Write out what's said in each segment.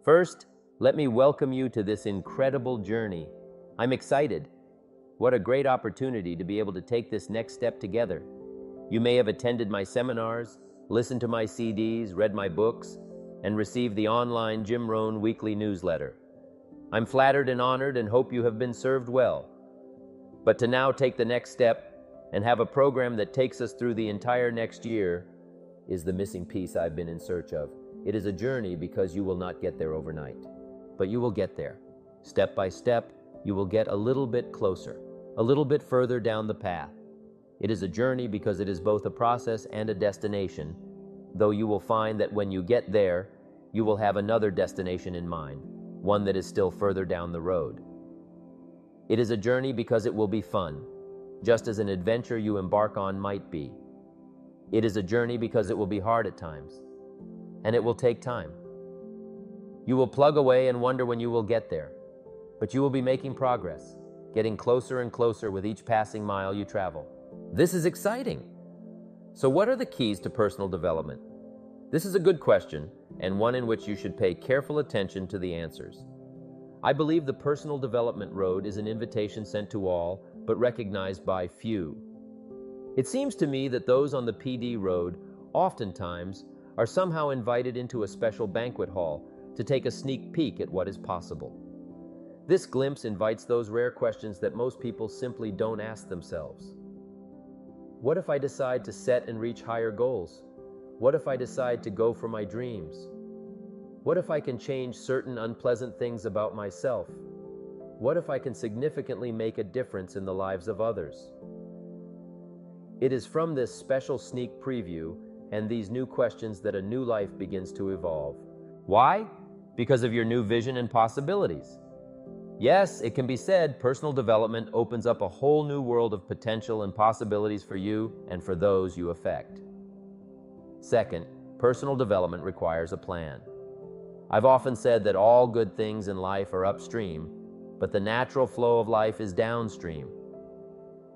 First, let me welcome you to this incredible journey. I'm excited. What a great opportunity to be able to take this next step together. You may have attended my seminars, listened to my CDs, read my books, and received the online Jim Rohn weekly newsletter. I'm flattered and honored and hope you have been served well. But to now take the next step and have a program that takes us through the entire next year is the missing piece I've been in search of. It is a journey because you will not get there overnight, but you will get there. Step by step, you will get a little bit closer, a little bit further down the path. It is a journey because it is both a process and a destination, though you will find that when you get there, you will have another destination in mind, one that is still further down the road. It is a journey because it will be fun, just as an adventure you embark on might be. It is a journey because it will be hard at times, and it will take time. You will plug away and wonder when you will get there, but you will be making progress, getting closer and closer with each passing mile you travel. This is exciting. So what are the keys to personal development? This is a good question, and one in which you should pay careful attention to the answers. I believe the personal development road is an invitation sent to all, but recognized by few. It seems to me that those on the PD road oftentimes are somehow invited into a special banquet hall to take a sneak peek at what is possible. This glimpse invites those rare questions that most people simply don't ask themselves. What if I decide to set and reach higher goals? What if I decide to go for my dreams? What if I can change certain unpleasant things about myself? What if I can significantly make a difference in the lives of others? It is from this special sneak preview and these new questions that a new life begins to evolve. Why? Because of your new vision and possibilities. Yes, it can be said personal development opens up a whole new world of potential and possibilities for you and for those you affect. Second, personal development requires a plan. I've often said that all good things in life are upstream, but the natural flow of life is downstream.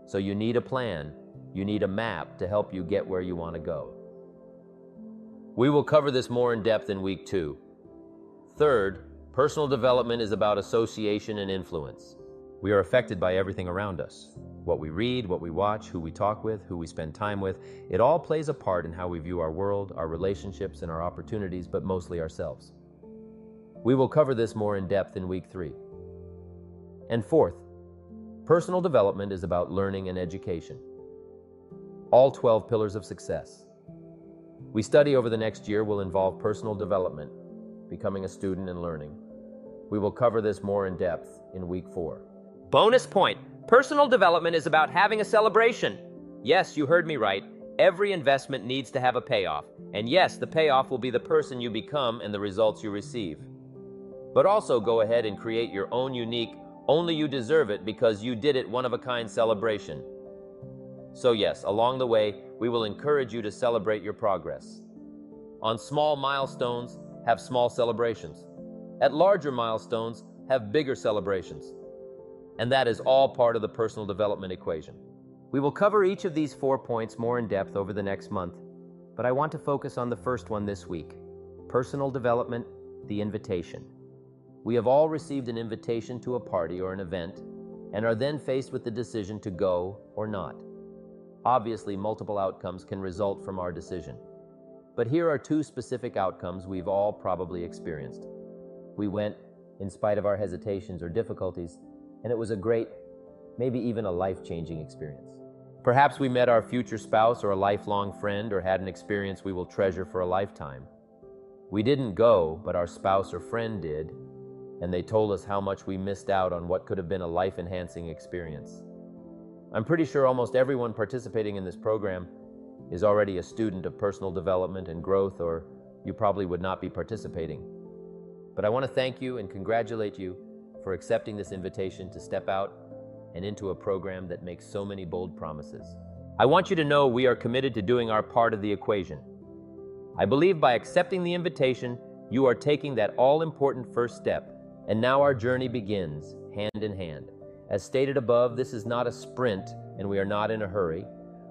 So you need a plan, you need a map to help you get where you want to go. We will cover this more in depth in week 2. Third, personal development is about association and influence. We are affected by everything around us. What we read, what we watch, who we talk with, who we spend time with, it all plays a part in how we view our world, our relationships, and our opportunities, but mostly ourselves. We will cover this more in depth in week 3. And fourth, personal development is about learning and education. All 12 pillars of success we study over the next year will involve personal development, becoming a student and learning. We will cover this more in depth in week 4. Bonus point. Personal development is about having a celebration. Yes, you heard me right. Every investment needs to have a payoff. And yes, the payoff will be the person you become and the results you receive. But also go ahead and create your own unique, only you deserve it because you did it one-of-a-kind celebration. So yes, along the way, we will encourage you to celebrate your progress. On small milestones, have small celebrations. At larger milestones, have bigger celebrations. And that is all part of the personal development equation. We will cover each of these 4 points more in depth over the next month, but I want to focus on the first one this week. Personal development, the invitation. We have all received an invitation to a party or an event, and are then faced with the decision to go or not. Obviously, multiple outcomes can result from our decision. But here are 2 specific outcomes we've all probably experienced. We went in spite of our hesitations or difficulties, and it was a great, maybe even a life-changing experience. Perhaps we met our future spouse or a lifelong friend or had an experience we will treasure for a lifetime. We didn't go, but our spouse or friend did, and they told us how much we missed out on what could have been a life-enhancing experience. I'm pretty sure almost everyone participating in this program is already a student of personal development and growth, or you probably would not be participating. But I want to thank you and congratulate you for accepting this invitation to step out and into a program that makes so many bold promises. I want you to know we are committed to doing our part of the equation. I believe by accepting the invitation, you are taking that all-important first step, and now our journey begins, hand in hand. As stated above, this is not a sprint, and we are not in a hurry.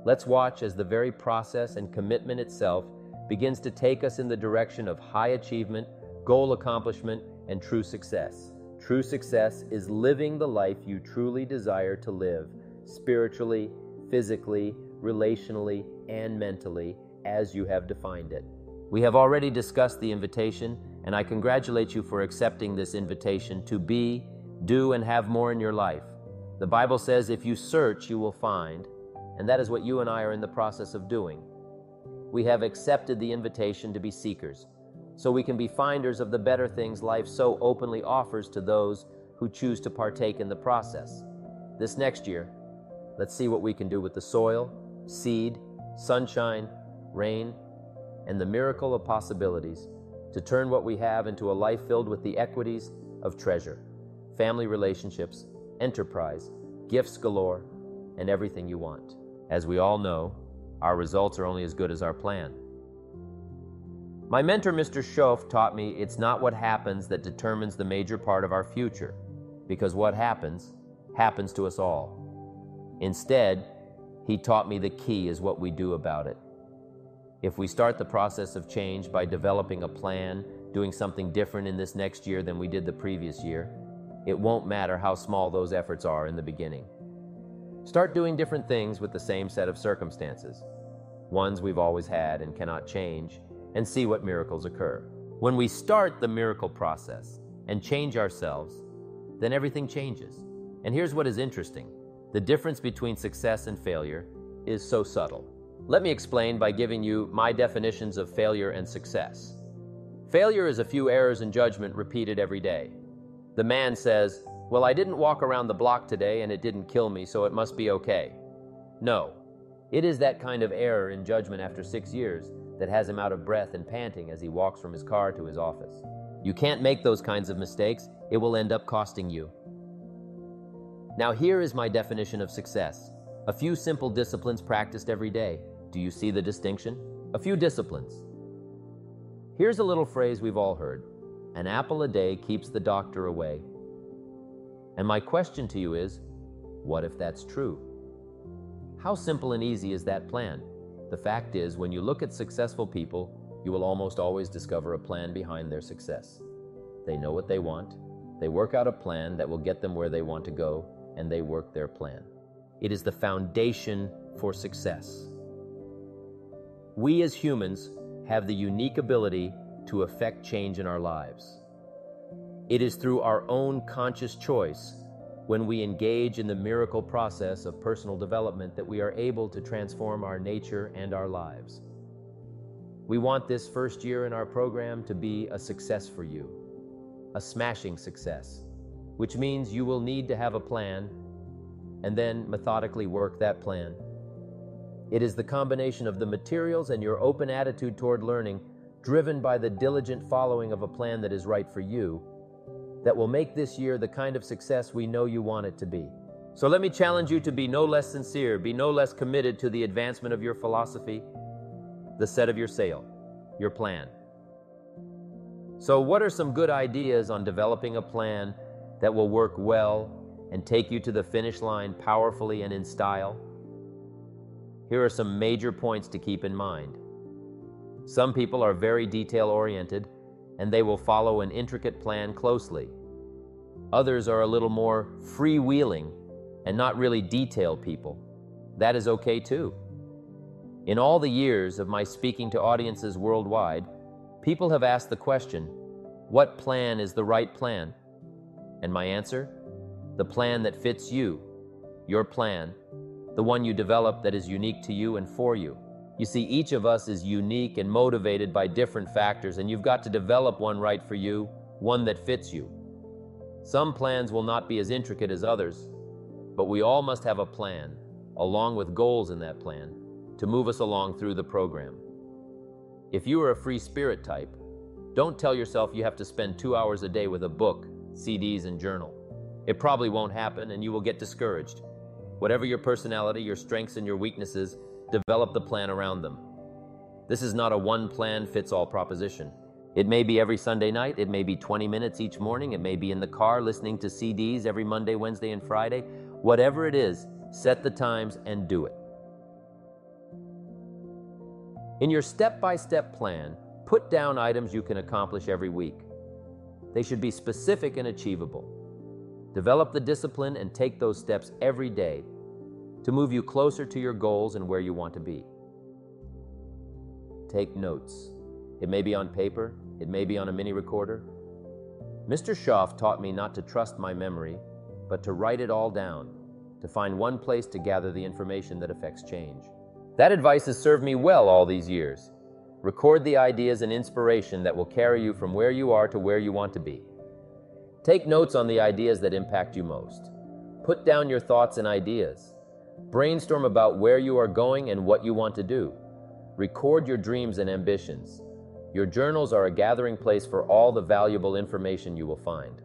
Let's watch as the very process and commitment itself begins to take us in the direction of high achievement, goal accomplishment, and true success. True success is living the life you truly desire to live, spiritually, physically, relationally, and mentally, as you have defined it. We have already discussed the invitation, and I congratulate you for accepting this invitation to be, do, and have more in your life. The Bible says, if you search, you will find, and that is what you and I are in the process of doing. We have accepted the invitation to be seekers, so we can be finders of the better things life so openly offers to those who choose to partake in the process. This next year, let's see what we can do with the soil, seed, sunshine, rain, and the miracle of possibilities to turn what we have into a life filled with the equities of treasure, family relationships, enterprise, gifts galore, and everything you want. As we all know, our results are only as good as our plan. My mentor, Mr. Schoaf, taught me it's not what happens that determines the major part of our future, because what happens to us all. Instead, he taught me the key is what we do about it. If we start the process of change by developing a plan, doing something different in this next year than we did the previous year, it won't matter how small those efforts are in the beginning. Start doing different things with the same set of circumstances, ones we've always had and cannot change, and see what miracles occur. When we start the miracle process and change ourselves, then everything changes. And here's what is interesting. The difference between success and failure is so subtle. Let me explain by giving you my definitions of failure and success. Failure is a few errors in judgment repeated every day. The man says, well, I didn't walk around the block today and it didn't kill me, so it must be okay. No, it is that kind of error in judgment after 6 years that has him out of breath and panting as he walks from his car to his office. You can't make those kinds of mistakes. It will end up costing you. Now here is my definition of success. A few simple disciplines practiced every day. Do you see the distinction? A few disciplines. Here's a little phrase we've all heard. An apple a day keeps the doctor away. And my question to you is, what if that's true? How simple and easy is that plan? The fact is, when you look at successful people, you will almost always discover a plan behind their success. They know what they want, they work out a plan that will get them where they want to go, and they work their plan. It is the foundation for success. We as humans have the unique ability to affect change in our lives. It is through our own conscious choice when we engage in the miracle process of personal development that we are able to transform our nature and our lives. We want this first year in our program to be a success for you, a smashing success, which means you will need to have a plan and then methodically work that plan. It is the combination of the materials and your open attitude toward learning, driven by the diligent following of a plan that is right for you, that will make this year the kind of success we know you want it to be. So let me challenge you to be no less sincere, be no less committed to the advancement of your philosophy, the set of your sail, your plan. So what are some good ideas on developing a plan that will work well and take you to the finish line powerfully and in style? Here are some major points to keep in mind. Some people are very detail-oriented, and they will follow an intricate plan closely. Others are a little more freewheeling and not really detail people. That is okay too. In all the years of my speaking to audiences worldwide, people have asked the question, what plan is the right plan? And my answer? The plan that fits you, your plan, the one you develop that is unique to you and for you. You see, each of us is unique and motivated by different factors, and you've got to develop one right for you, one that fits you. Some plans will not be as intricate as others, but we all must have a plan, along with goals in that plan, to move us along through the program. If you are a free spirit type, don't tell yourself you have to spend 2 hours a day with a book, CDs, and journal. It probably won't happen, and you will get discouraged. Whatever your personality, your strengths, and your weaknesses, develop the plan around them. This is not a one-plan-fits-all proposition. It may be every Sunday night, it may be 20 minutes each morning, it may be in the car listening to CDs every Monday, Wednesday, and Friday. Whatever it is, set the times and do it. In your step-by-step plan, put down items you can accomplish every week. They should be specific and achievable. Develop the discipline and take those steps every day to move you closer to your goals and where you want to be. Take notes. It may be on paper, it may be on a mini recorder. Mr. Schoff taught me not to trust my memory, but to write it all down, to find one place to gather the information that affects change. That advice has served me well all these years. Record the ideas and inspiration that will carry you from where you are to where you want to be. Take notes on the ideas that impact you most. Put down your thoughts and ideas. Brainstorm about where you are going and what you want to do. Record your dreams and ambitions. Your journals are a gathering place for all the valuable information you will find.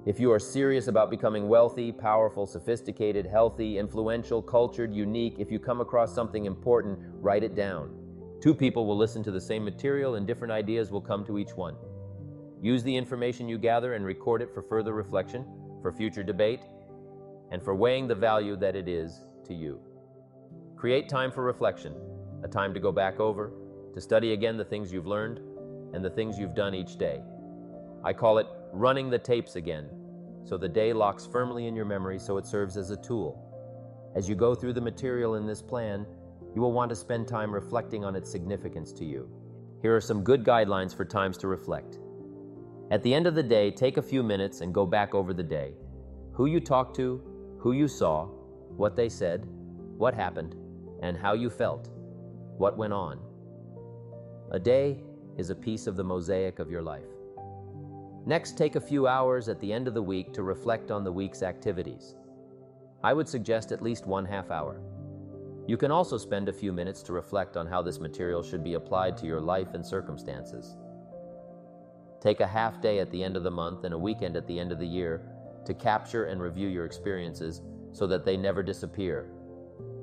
If you are serious about becoming wealthy, powerful, sophisticated, healthy, influential, cultured, unique, if you come across something important, write it down. Two people will listen to the same material and different ideas will come to each one. Use the information you gather and record it for further reflection, for future debate, and for weighing the value that it is to you. Create time for reflection, a time to go back over, to study again the things you've learned and the things you've done each day. I call it running the tapes again, so the day locks firmly in your memory so it serves as a tool. As you go through the material in this plan, you will want to spend time reflecting on its significance to you. Here are some good guidelines for times to reflect. At the end of the day, take a few minutes and go back over the day. Who you talked to, who you saw, what they said, what happened, and how you felt, what went on. A day is a piece of the mosaic of your life. Next, take a few hours at the end of the week to reflect on the week's activities. I would suggest at least 1/2 hour. You can also spend a few minutes to reflect on how this material should be applied to your life and circumstances. Take a half day at the end of the month and a weekend at the end of the year to capture and review your experiences so that they never disappear,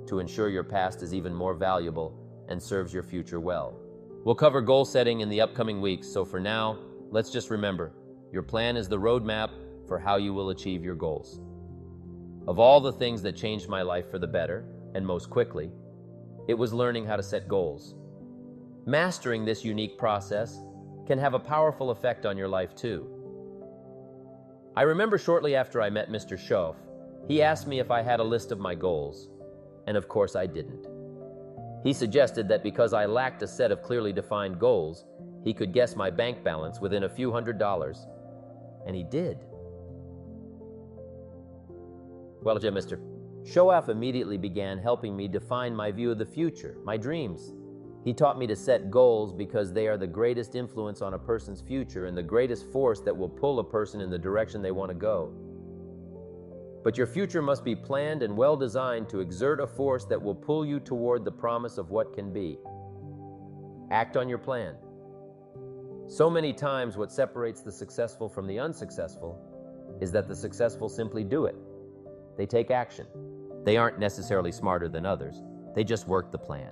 to ensure your past is even more valuable and serves your future well. We'll cover goal setting in the upcoming weeks, so for now, let's just remember, your plan is the roadmap for how you will achieve your goals. Of all the things that changed my life for the better, and most quickly, it was learning how to set goals. Mastering this unique process can have a powerful effect on your life too. I remember shortly after I met Mr. Schoff, he asked me if I had a list of my goals, and of course I didn't. He suggested that because I lacked a set of clearly defined goals, he could guess my bank balance within a few $100s, and he did. Well, Mr. Schoff immediately began helping me define my view of the future, my dreams. He taught me to set goals because they are the greatest influence on a person's future and the greatest force that will pull a person in the direction they want to go. But your future must be planned and well designed to exert a force that will pull you toward the promise of what can be. Act on your plan. So many times what separates the successful from the unsuccessful is that the successful simply do it. They take action. They aren't necessarily smarter than others. They just work the plan.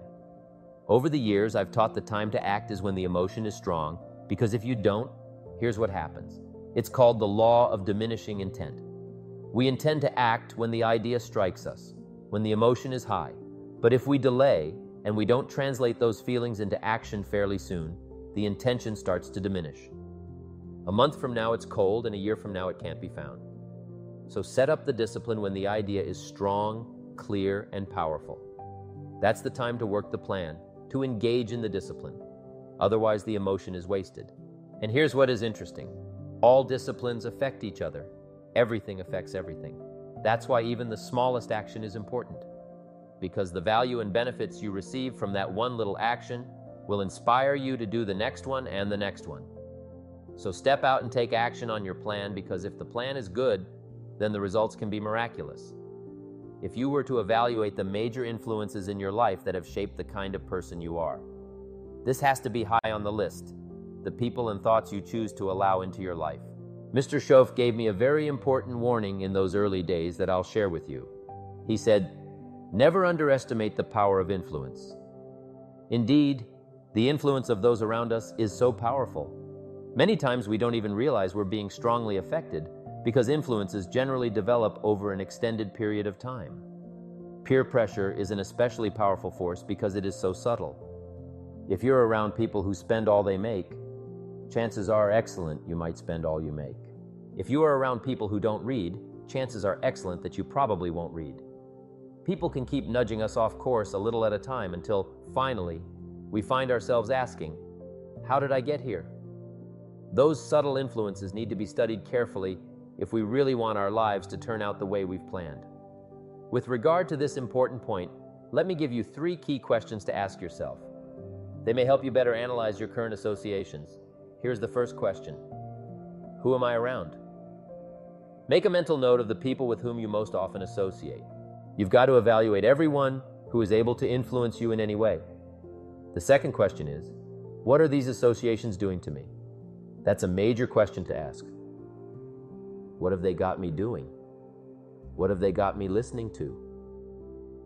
Over the years, I've taught the time to act is when the emotion is strong, because if you don't, here's what happens. It's called the law of diminishing intent. We intend to act when the idea strikes us, when the emotion is high. But if we delay and we don't translate those feelings into action fairly soon, the intention starts to diminish. A month from now it's cold, and a year from now it can't be found. So set up the discipline when the idea is strong, clear, and powerful. That's the time to work the plan, to engage in the discipline. Otherwise, the emotion is wasted. And here's what is interesting. All disciplines affect each other. Everything affects everything. That's why even the smallest action is important, because the value and benefits you receive from that one little action will inspire you to do the next one and the next one. So step out and take action on your plan, because if the plan is good, then the results can be miraculous. If you were to evaluate the major influences in your life that have shaped the kind of person you are, this has to be high on the list, the people and thoughts you choose to allow into your life. Mr. Schoff gave me a very important warning in those early days that I'll share with you. He said, never underestimate the power of influence. Indeed, the influence of those around us is so powerful. Many times we don't even realize we're being strongly affected because influences generally develop over an extended period of time. Peer pressure is an especially powerful force because it is so subtle. If you're around people who spend all they make, chances are excellent you might spend all you make. If you are around people who don't read, chances are excellent that you probably won't read. People can keep nudging us off course a little at a time until, finally, we find ourselves asking, how did I get here? Those subtle influences need to be studied carefully if we really want our lives to turn out the way we've planned. With regard to this important point, let me give you 3 key questions to ask yourself. They may help you better analyze your current associations. Here's the first question. Who am I around? Make a mental note of the people with whom you most often associate. You've got to evaluate everyone who is able to influence you in any way. The second question is, what are these associations doing to me? That's a major question to ask. What have they got me doing? What have they got me listening to?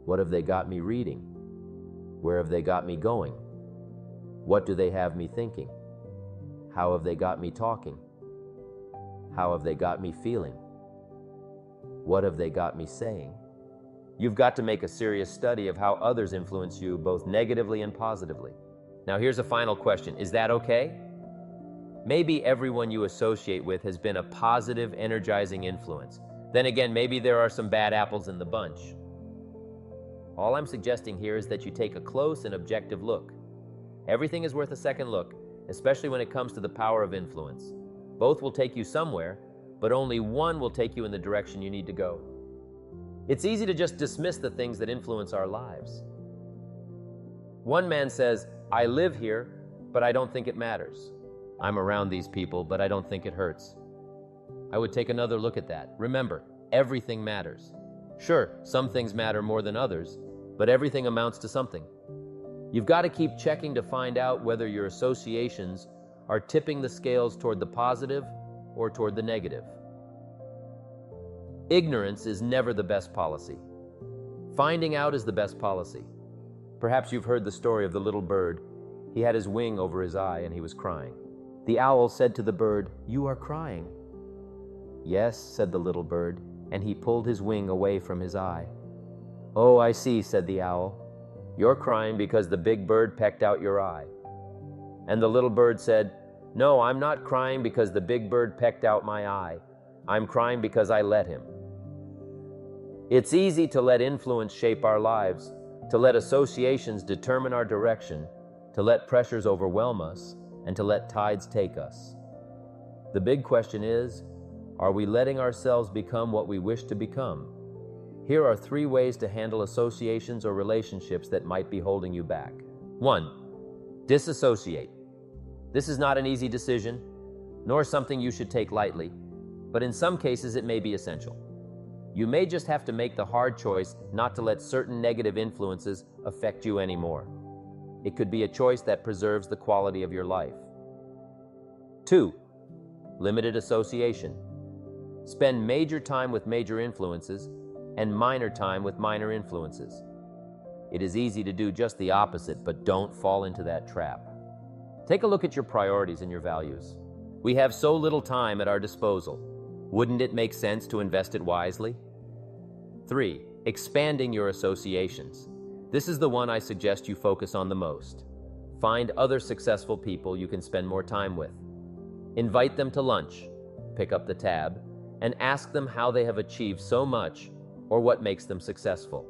What have they got me reading? Where have they got me going? What do they have me thinking? How have they got me talking? How have they got me feeling? What have they got me saying? You've got to make a serious study of how others influence you both negatively and positively. Now here's a final question. Is that okay? Maybe everyone you associate with has been a positive, energizing influence. Then again, maybe there are some bad apples in the bunch. All I'm suggesting here is that you take a close and objective look. Everything is worth a second look, especially when it comes to the power of influence. Both will take you somewhere, but only one will take you in the direction you need to go. It's easy to just dismiss the things that influence our lives. One man says, I live here, but I don't think it matters. I'm around these people, but I don't think it hurts. I would take another look at that. Remember, everything matters. Sure, some things matter more than others, but everything amounts to something. You've got to keep checking to find out whether your associations are tipping the scales toward the positive or toward the negative. Ignorance is never the best policy. Finding out is the best policy. Perhaps you've heard the story of the little bird. He had his wing over his eye and he was crying. The owl said to the bird, "You are crying." "Yes," said the little bird, and he pulled his wing away from his eye. "Oh, I see," said the owl. "You're crying because the big bird pecked out your eye." And the little bird said, "No, I'm not crying because the big bird pecked out my eye. I'm crying because I let him." It's easy to let influence shape our lives, to let associations determine our direction, to let pressures overwhelm us, and to let tides take us. The big question is, are we letting ourselves become what we wish to become? Here are 3 ways to handle associations or relationships that might be holding you back. 1. Disassociate. This is not an easy decision, nor something you should take lightly, but in some cases it may be essential. You may just have to make the hard choice not to let certain negative influences affect you anymore. It could be a choice that preserves the quality of your life. 2. Limited association. Spend major time with major influences and minor time with minor influences. It is easy to do just the opposite, but don't fall into that trap. Take a look at your priorities and your values. We have so little time at our disposal. Wouldn't it make sense to invest it wisely? 3. Expanding your associations. This is the one I suggest you focus on the most. Find other successful people you can spend more time with. Invite them to lunch, pick up the tab, and ask them how they have achieved so much or what makes them successful.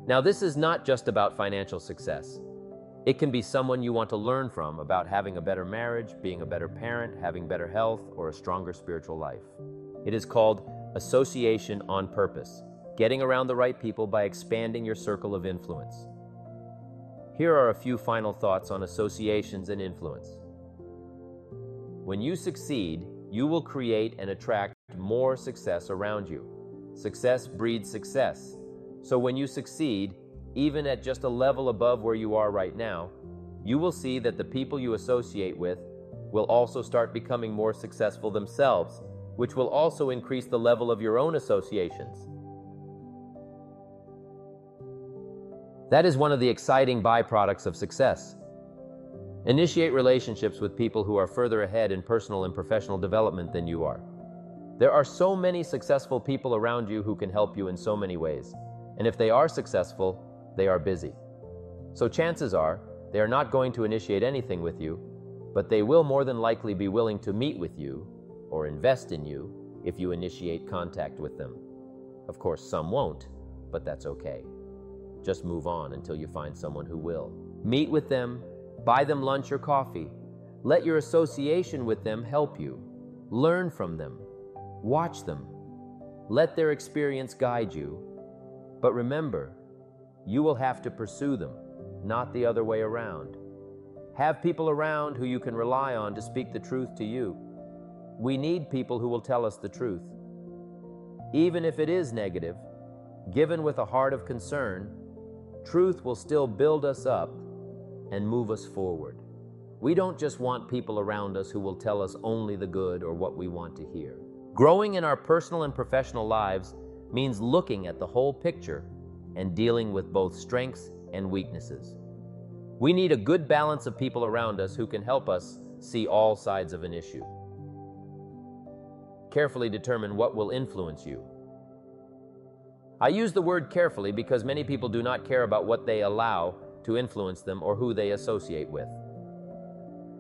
Now, this is not just about financial success. It can be someone you want to learn from about having a better marriage, being a better parent, having better health, or a stronger spiritual life. It is called association on purpose, getting around the right people by expanding your circle of influence. Here are a few final thoughts on associations and influence. When you succeed, you will create and attract more success around you. Success breeds success. So when you succeed, even at just a level above where you are right now, you will see that the people you associate with will also start becoming more successful themselves, which will also increase the level of your own associations. That is one of the exciting byproducts of success. Initiate relationships with people who are further ahead in personal and professional development than you are. There are so many successful people around you who can help you in so many ways, and if they are successful, they are busy. So chances are, they are not going to initiate anything with you, but they will more than likely be willing to meet with you or invest in you if you initiate contact with them. Of course, some won't, but that's okay. Just move on until you find someone who will. Meet with them, buy them lunch or coffee. Let your association with them help you. Learn from them. Watch them. Let their experience guide you. But remember, you will have to pursue them, not the other way around. Have people around who you can rely on to speak the truth to you. We need people who will tell us the truth. Even if it is negative, given with a heart of concern, truth will still build us up and move us forward. We don't just want people around us who will tell us only the good or what we want to hear. Growing in our personal and professional lives means looking at the whole picture and dealing with both strengths and weaknesses. We need a good balance of people around us who can help us see all sides of an issue. Carefully determine what will influence you. I use the word carefully because many people do not care about what they allow to influence them or who they associate with.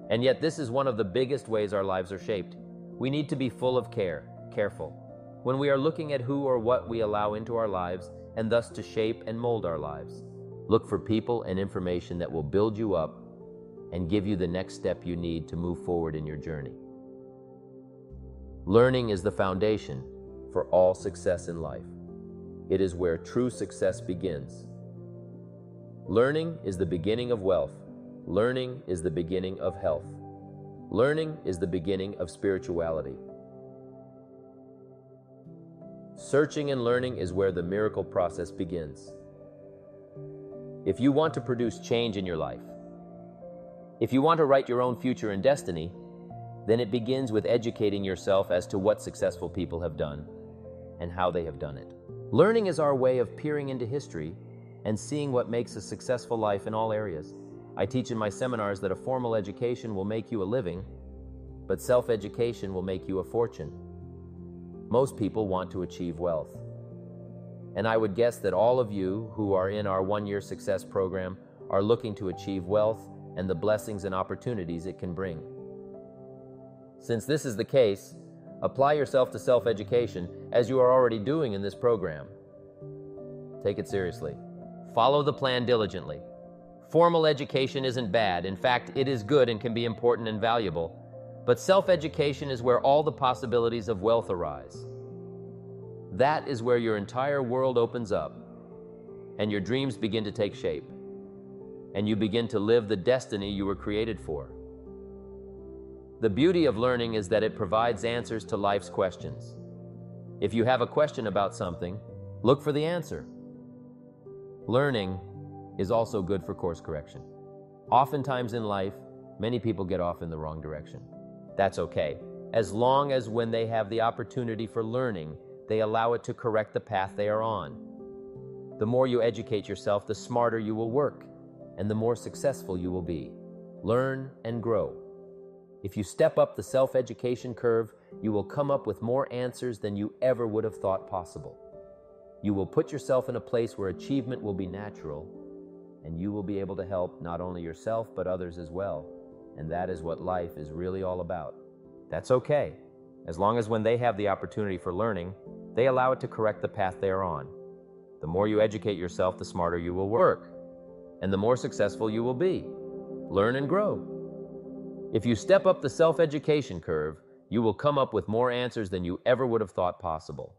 And yet this is one of the biggest ways our lives are shaped. We need to be full of care, careful, when we are looking at who or what we allow into our lives and thus to shape and mold our lives. Look for people and information that will build you up and give you the next step you need to move forward in your journey. Learning is the foundation for all success in life. It is where true success begins. Learning is the beginning of wealth. Learning is the beginning of health. Learning is the beginning of spirituality. Searching and learning is where the miracle process begins. If you want to produce change in your life, if you want to write your own future and destiny, then it begins with educating yourself as to what successful people have done and how they have done it. Learning is our way of peering into history and seeing what makes a successful life in all areas. I teach in my seminars that a formal education will make you a living, but self-education will make you a fortune. Most people want to achieve wealth. And I would guess that all of you who are in our one-year success program are looking to achieve wealth and the blessings and opportunities it can bring. Since this is the case, apply yourself to self-education as you are already doing in this program. Take it seriously. Follow the plan diligently. Formal education isn't bad. In fact, it is good and can be important and valuable. But self-education is where all the possibilities of wealth arise. That is where your entire world opens up and your dreams begin to take shape and you begin to live the destiny you were created for. The beauty of learning is that it provides answers to life's questions. If you have a question about something, look for the answer. Learning is also good for course correction. Oftentimes in life, many people get off in the wrong direction. That's okay, as long as when they have the opportunity for learning, they allow it to correct the path they are on. The more you educate yourself, the smarter you will work, and the more successful you will be. Learn and grow. If you step up the self-education curve, you will come up with more answers than you ever would have thought possible. You will put yourself in a place where achievement will be natural, and you will be able to help not only yourself but others as well. And that is what life is really all about. That's okay, as long as when they have the opportunity for learning, they allow it to correct the path they are on. The more you educate yourself, the smarter you will work, and the more successful you will be. Learn and grow. If you step up the self-education curve, you will come up with more answers than you ever would have thought possible.